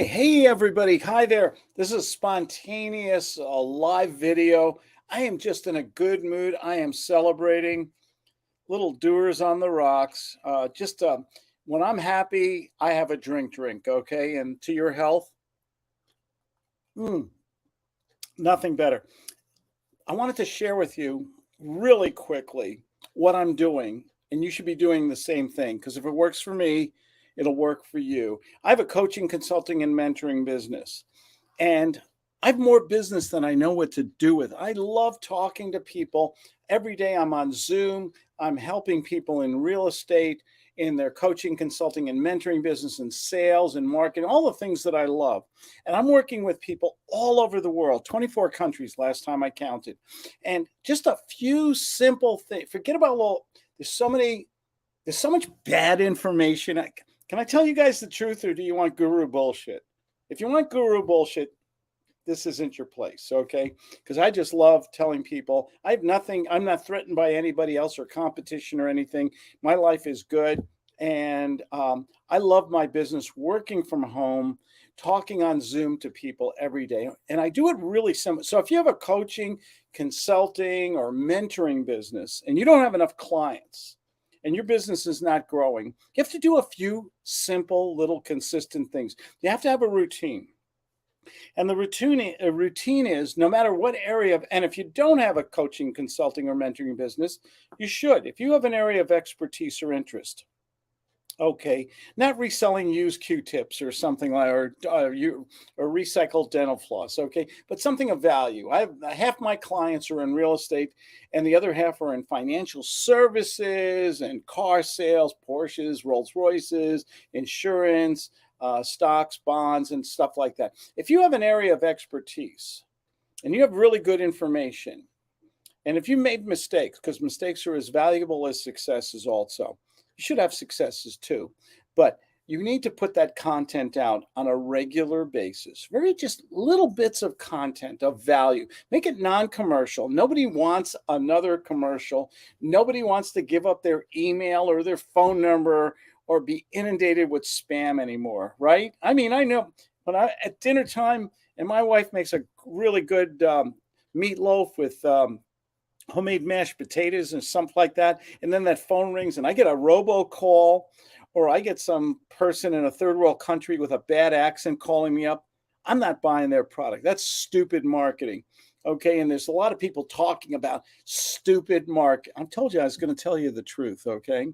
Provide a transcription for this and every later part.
Hey, everybody. Hi there. This is spontaneous live video. I am just in a good mood. I am celebrating little doers on the rocks. When I'm happy, I have a drink, okay? And to your health, mm, nothing better. I wanted to share with you really quickly what I'm doing, and you should be doing the same thing because if it works for me, it'll work for you. I have a coaching, consulting, and mentoring business. And I have more business than I know what to do with. I love talking to people. Every day I'm on Zoom. I'm helping people in real estate, in their coaching, consulting, and mentoring business, and sales and marketing, all the things that I love. And I'm working with people all over the world, 24 countries last time I counted. And just a few simple things. Forget about there's there's so much bad information. Can I tell you guys the truth or do you want guru bullshit? If you want guru bullshit, this isn't your place, okay? Because I just love telling people I have nothing, I'm not threatened by anybody else or competition or anything. My life is good. And I love my business working from home, talking on Zoom to people every day. And I do it really simple. So if you have a coaching, consulting, or mentoring business and you don't have enough clients, and your business is not growing, you have to do a few simple, little, consistent things. You have to have a routine. And the routine is no matter what area of, and if you don't have a coaching, consulting, or mentoring business, you should. If you have an area of expertise or interest, okay, not reselling used Q-tips or something like, or recycled dental floss, okay, but something of value. I have half my clients are in real estate, and the other half are in financial services and car sales, Porsches, Rolls Royces, insurance, stocks, bonds, and stuff like that. If you have an area of expertise and you have really good information, and if you made mistakes, because mistakes are as valuable as successes also, you should have successes too. But you need to put that content out on a regular basis. Very just little bits of content of value. Make it non-commercial. Nobody wants another commercial. Nobody wants to give up their email or their phone number or be inundated with spam anymore, right? I mean, I know when I at dinner time, and my wife makes a really good meatloaf with homemade mashed potatoes and something like that. And then that phone rings and I get a robocall or I get some person in a third world country with a bad accent calling me up. I'm not buying their product. That's stupid marketing. Okay. And there's a lot of people talking about stupid market. I told you I was going to tell you the truth. Okay.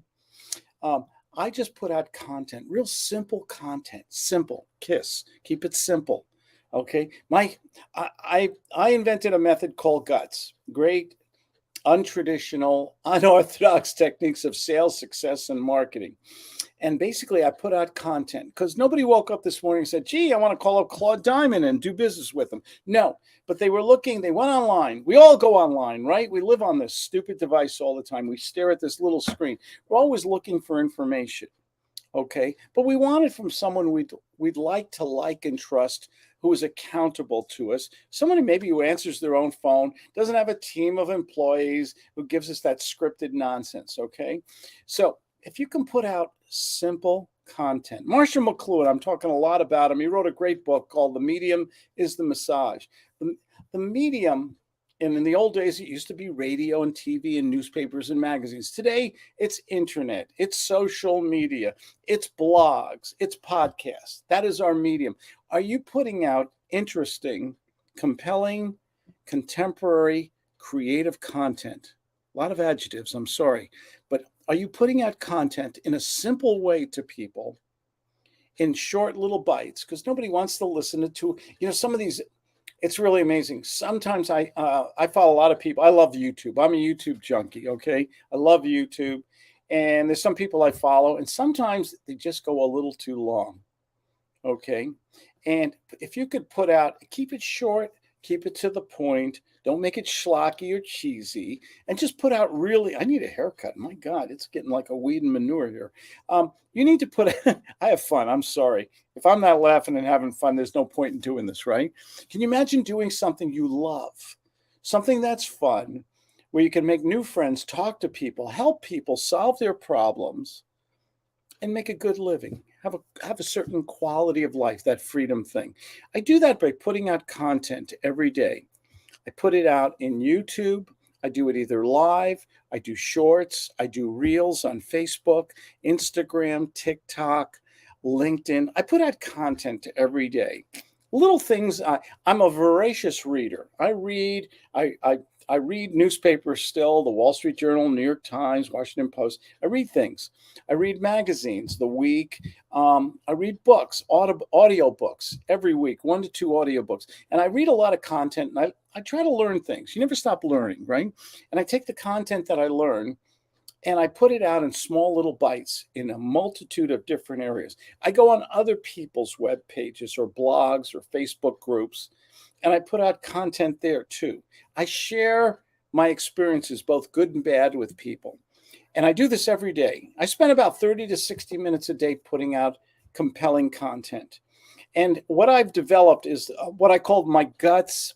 Um, I just put out content, real simple content, simple, KISS, keep it simple. Okay. I invented a method called GUTS. Great untraditional, unorthodox techniques of sales success and marketing. And basically, I put out content because nobody woke up this morning and said, gee, I want to call up Claude Diamond and do business with him. No, but they were looking, they went online. We all go online, right? We live on this stupid device all the time. We stare at this little screen. We're always looking for information. Okay, but we want it from someone we'd like and trust, who is accountable to us. Someone who maybe who answers their own phone, doesn't have a team of employees, who gives us that scripted nonsense. Okay, so if you can put out simple content, Marshall McLuhan, I'm talking a lot about him. He wrote a great book called "The Medium is the Massage." The medium, and in the old days, it used to be radio and TV and newspapers and magazines. Today, it's internet, it's social media, it's blogs, it's podcasts. That is our medium. Are you putting out interesting, compelling, contemporary, creative content? A lot of adjectives, I'm sorry. But are you putting out content in a simple way to people in short little bites? Because nobody wants to listen to, some of these, it's really amazing. Sometimes I follow a lot of people. I love YouTube. I'm a YouTube junkie. Okay, I love YouTube, and there's some people I follow, and sometimes they just go a little too long. Okay, and if you could keep it short, keep it to the point. Don't make it schlocky or cheesy, and just put out really. I need a haircut. My God, it's getting like a weed and manure here. You need to put. I have fun. I'm sorry if I'm not laughing and having fun. There's no point in doing this, right? Can you imagine doing something you love, something that's fun, where you can make new friends, talk to people, help people solve their problems, and make a good living? have a certain quality of life, that freedom thing. I do that by putting out content every day. I put it out in YouTube. I do it either live, I do shorts, I do reels on Facebook, Instagram, TikTok, LinkedIn. I put out content every day. Little things. I'm a voracious reader. I read newspapers still, the Wall Street Journal, New York Times, Washington Post. I read things. I read magazines, The Week. I read books, audio books every week, 1 to 2 audio books. And I read a lot of content, and I try to learn things. You never stop learning, right? And I take the content that I learn and I put it out in small little bites in a multitude of different areas. I go on other people's web pages or blogs or Facebook groups, and I put out content there too. I share my experiences, both good and bad, with people. And I do this every day. I spend about 30 to 60 minutes a day putting out compelling content. And what I've developed is what I call my guts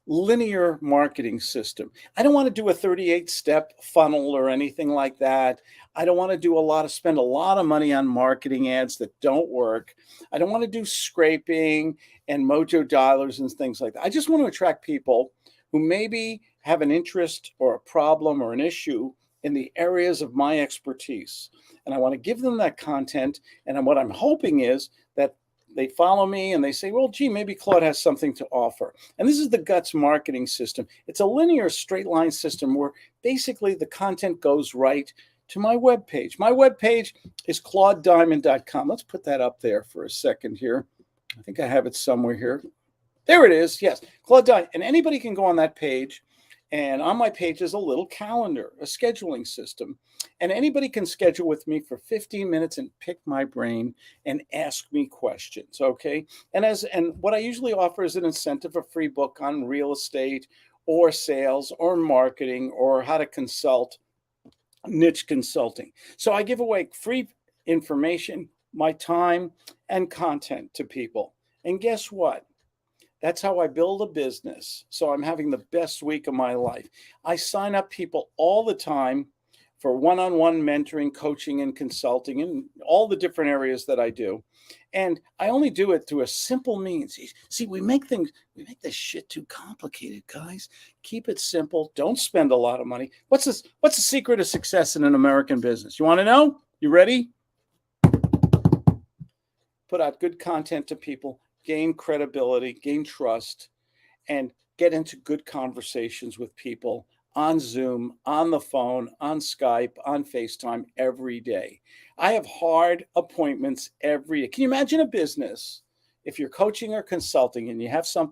linear marketing system. I don't want to do a 38-step funnel or anything like that. I don't want to spend a lot of money on marketing ads that don't work. I don't want to do scraping and mojo dialers and things like that. I just want to attract people who maybe have an interest or a problem or an issue in the areas of my expertise. And I want to give them that content. And what I'm hoping is that they follow me and they say, well, gee, maybe Claude has something to offer. And this is the Guts marketing system. It's a linear straight line system where basically the content goes right to my webpage. My webpage is claudediamond.com. Let's put that up there for a second here. I think I have it somewhere here. There it is. Yes, Claude Diamond. And anybody can go on that page. And on my page is a little calendar, a scheduling system. And anybody can schedule with me for 15 minutes and pick my brain and ask me questions, okay? And what I usually offer is an incentive, a free book on real estate or sales or marketing or how to consult, niche consulting. So I give away free information, my time, and content to people. And guess what? That's how I build a business. So I'm having the best week of my life. I sign up people all the time for one-on-one mentoring, coaching, and consulting in all the different areas that I do. And I only do it through a simple means. See, we make this shit too complicated, guys. Keep it simple. Don't spend a lot of money. What's the secret of success in an American business? You want to know? You ready? Put out good content to people, gain credibility, gain trust, and get into good conversations with people on Zoom, on the phone, on Skype, on FaceTime every day. I have hard appointments every day. Can you imagine a business if you're coaching or consulting and you have some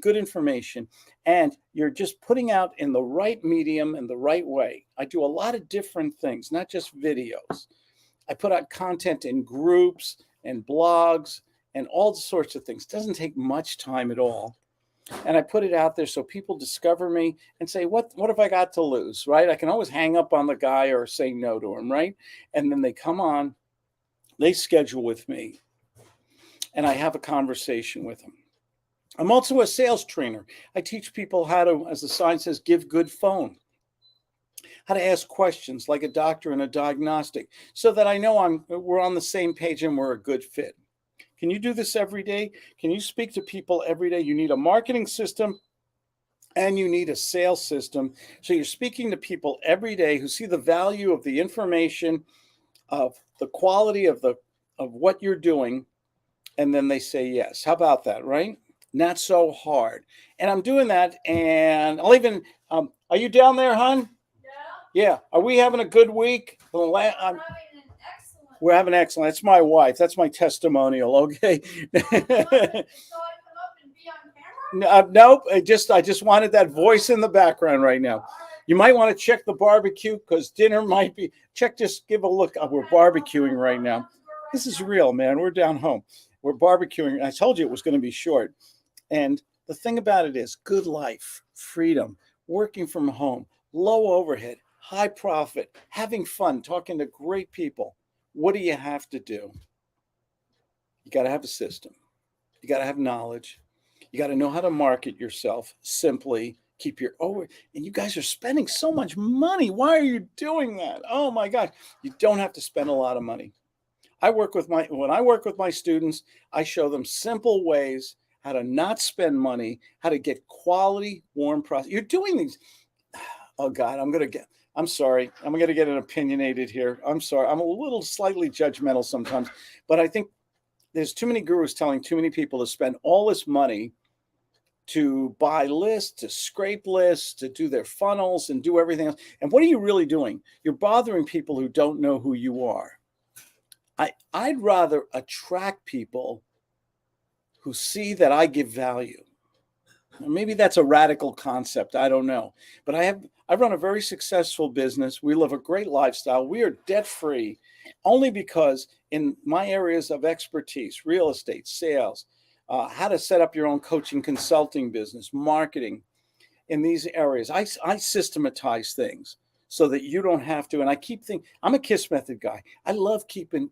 good information and you're just putting out in the right medium and the right way? I do a lot of different things, not just videos. I put out content in groups and blogs and all sorts of things. It doesn't take much time at all. And I put it out there so people discover me and say, what have I got to lose, right? I can always hang up on the guy or say no to him, right? And then they come on, they schedule with me, and I have a conversation with them. I'm also a sales trainer. I teach people how to, as the sign says, give good phone, how to ask questions like a doctor in a diagnostic so that I know we're on the same page and we're a good fit. Can you do this every day? Can you speak to people every day? You need a marketing system and you need a sales system. So you're speaking to people every day who see the value of the information, of the quality of what you're doing, and then they say yes. How about that, right? Not so hard. And I'm doing that, and I'll even, are you down there, hon? Yeah. Are we having a good week? We're having excellent. That's my wife. That's my testimonial. Okay. Nope. I just wanted that voice in the background right now. You might want to check the barbecue because dinner might be. Just give a look. We're barbecuing right now. This is real, man. We're down home. We're barbecuing. I told you it was going to be short. And the thing about it is good life, freedom, working from home, low overhead, high profit, having fun, talking to great people. What do you have to do? You got to have a system. You got to have knowledge. You got to know how to market yourself simply. Keep your over. And you guys are spending so much money. Why are you doing that? Oh my God. You don't have to spend a lot of money. when I work with my students, I show them simple ways how to not spend money, how to get quality, warm process. You're doing these. Oh God, I'm sorry. I'm going to get an opinionated here. I'm sorry. I'm a little slightly judgmental sometimes, but I think there's too many gurus telling too many people to spend all this money to buy lists, to scrape lists, to do their funnels and do everything else. And what are you really doing? You're bothering people who don't know who you are. I'd rather attract people who see that I give value. Maybe that's a radical concept. I don't know. But I run a very successful business. We live a great lifestyle. We are debt free only because in my areas of expertise, real estate, sales, how to set up your own coaching consulting business, marketing, in these areas, I systematize things so that you don't have to. And I keep thinking, I'm a KISS method guy. I love keeping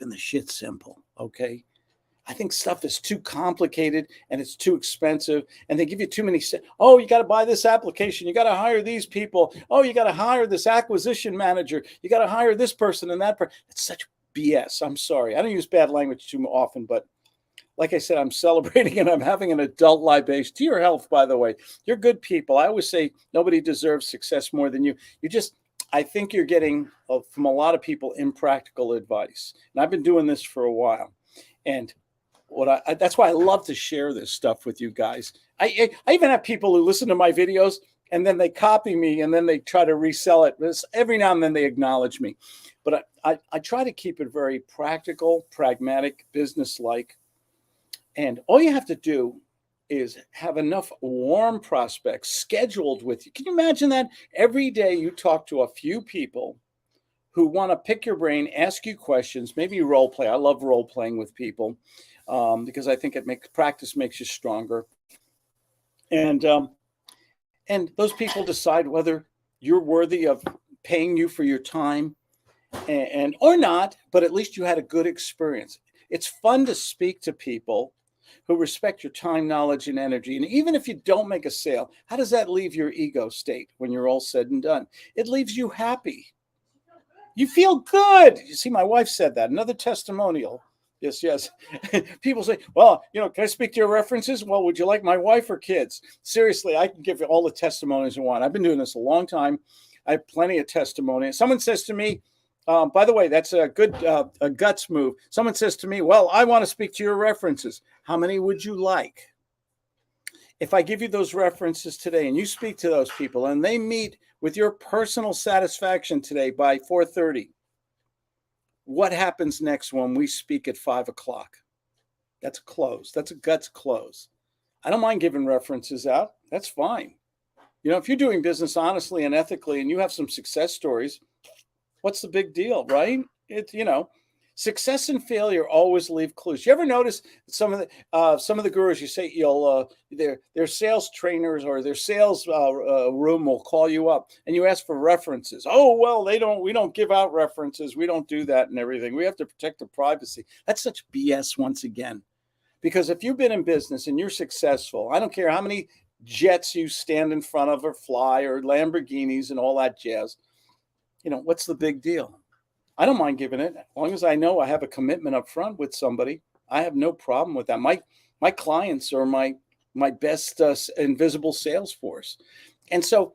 the shit simple. Okay. I think stuff is too complicated and it's too expensive, and they give you too many. Oh, you got to buy this application. You got to hire these people. Oh, you got to hire this acquisition manager. You got to hire this person and that person. It's such BS. I'm sorry. I don't use bad language too often, but like I said, I'm celebrating and I'm having an adult libation. To your health, by the way. You're good people. I always say nobody deserves success more than you. I think you're getting from a lot of people impractical advice. And I've been doing this for a while. And that's why I love to share this stuff with you guys. I even have people who listen to my videos and then they copy me and then they try to resell it. Every now and then they acknowledge me. But I try to keep it very practical, pragmatic, business-like. And all you have to do is have enough warm prospects scheduled with you. Can you imagine that? Every day you talk to a few people who want to pick your brain, ask you questions, maybe role play. I love role playing with people because I think practice makes you stronger. And those people decide whether you're worthy of paying you for your time and or not, but at least you had a good experience. It's fun to speak to people who respect your time, knowledge, and energy. And even if you don't make a sale, how does that leave your ego state when you're all said and done? It leaves you happy. You feel good. You see, my wife said that. Another testimonial. Yes, yes. People say, well, can I speak to your references? Well, would you like my wife or kids? Seriously, I can give you all the testimonies you want. I've been doing this a long time. I have plenty of testimony. Someone says to me, by the way, that's a good a guts move. Someone says to me, well, I want to speak to your references. How many would you like? If I give you those references today and you speak to those people and they meet with your personal satisfaction today by 4:30, what happens next when we speak at 5 o'clock? That's a close. That's a guts close. I don't mind giving references out. That's fine. If you're doing business honestly and ethically and you have some success stories, what's the big deal, right? Success and failure always leave clues. You ever notice some of the gurus? You say their sales trainers or their sales room will call you up and you ask for references. Oh well, we don't give out references. We don't do that and everything. We have to protect the privacy. That's such BS once again. Because if you've been in business and you're successful, I don't care how many jets you stand in front of or fly or Lamborghinis and all that jazz. What's the big deal? I don't mind giving it as long as I know I have a commitment up front with somebody. I have no problem with that. My clients are my best invisible sales force. And so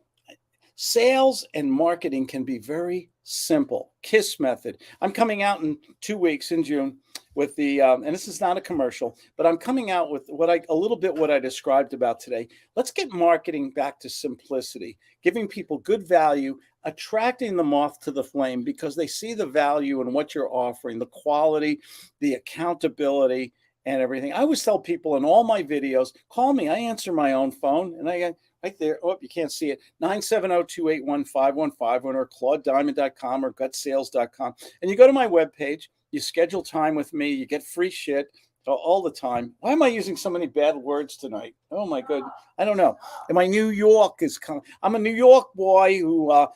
sales and marketing can be very simple. KISS method. I'm coming out in 2 weeks in June with the, and this is not a commercial, but I'm coming out with what I described about today. Let's get marketing back to simplicity, giving people good value, attracting them off to the flame because they see the value in what you're offering, the quality, the accountability, and everything. I always tell people in all my videos, call me. I answer my own phone, and I got right there. Oh, you can't see it. 970-281-5151 or ClaudeDiamond.com or gutsales.com. And you go to my webpage, you schedule time with me, you get free shit all the time. Why am I using so many bad words tonight? Oh my God. I don't know. And my New York is coming. I'm a New York boy who, I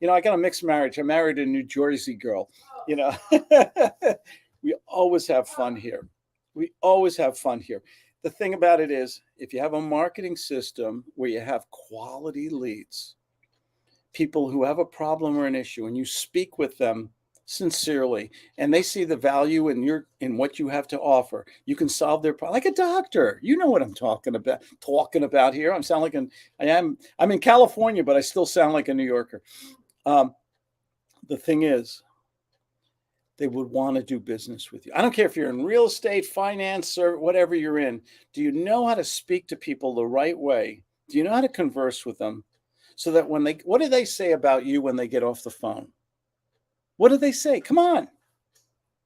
got a mixed marriage. I married a New Jersey girl, We always have fun here. We always have fun here. The thing about it is, if you have a marketing system where you have quality leads, people who have a problem or an issue, and you speak with them sincerely, and they see the value in what you have to offer. You can solve their problem like a doctor. You know what I'm talking about here. I'm in California, but I still sound like a New Yorker. The thing is, they would want to do business with you. I don't care if you're in real estate, finance, or whatever you're in. Do you know how to speak to people the right way? Do you know how to converse with them so that what do they say about you when they get off the phone? What do they say? Come on.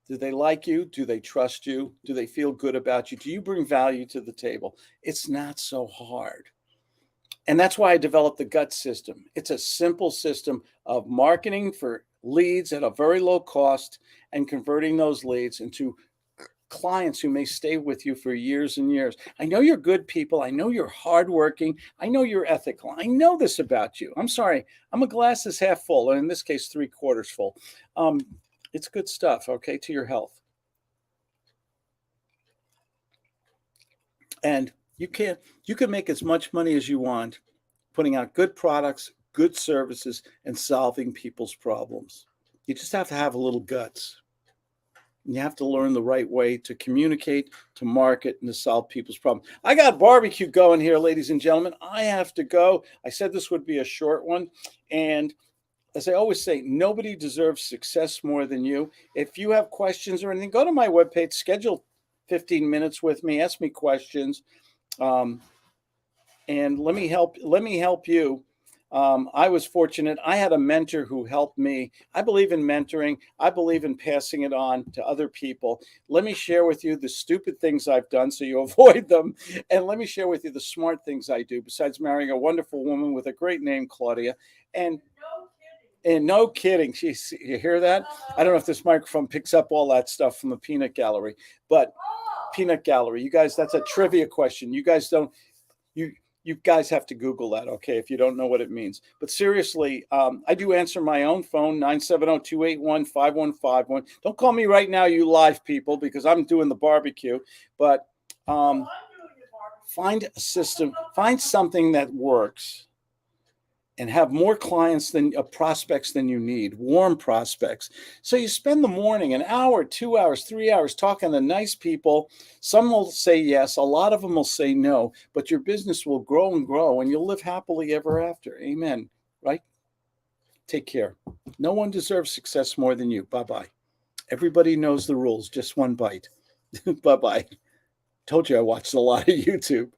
Do they like you? Do they trust you? Do they feel good about you? Do you bring value to the table? It's not so hard. And that's why I developed the GUT system. It's a simple system of marketing for leads at a very low cost and converting those leads into clients who may stay with you for years and years. I know you're good people. I know you're hardworking. I know you're ethical. I know this about you. I'm sorry. I'm a glass is half full, or in this case, 3/4 full. It's good stuff, okay, to your health. And you can make as much money as you want putting out good products, good services, and solving people's problems. You just have to have a little guts. You have to learn the right way to communicate, to market, and to solve people's problems. I got barbecue going here, ladies and gentlemen. I have to go. I said this would be a short one. And as I always say, nobody deserves success more than you. If you have questions or anything, go to my webpage, schedule 15 minutes with me, ask me questions, and let me help you. I was fortunate. I had a mentor who helped me. I believe in mentoring. I believe in passing it on to other people. Let me share with you the stupid things I've done so you avoid them. And let me share with you the smart things I do, besides marrying a wonderful woman with a great name, Claudia. And no kidding. You hear that? I don't know if this microphone picks up all that stuff from the peanut gallery, but peanut gallery, you guys, that's a trivia question. You guys have to Google that, okay, if you don't know what it means. But seriously, I do answer my own phone, 970-281-5151. Don't call me right now, you live people, because I'm doing the barbecue. But find a system, find something that works, and have more clients than prospects than you need, warm prospects. So you spend the morning, an hour, 2 hours, 3 hours talking to nice people. Some will say yes, a lot of them will say no, but your business will grow and grow and you'll live happily ever after. Amen. Right? Take care. No one deserves success more than you. Bye-bye. Everybody knows the rules. Just one bite. Bye-bye. Told you I watched a lot of YouTube.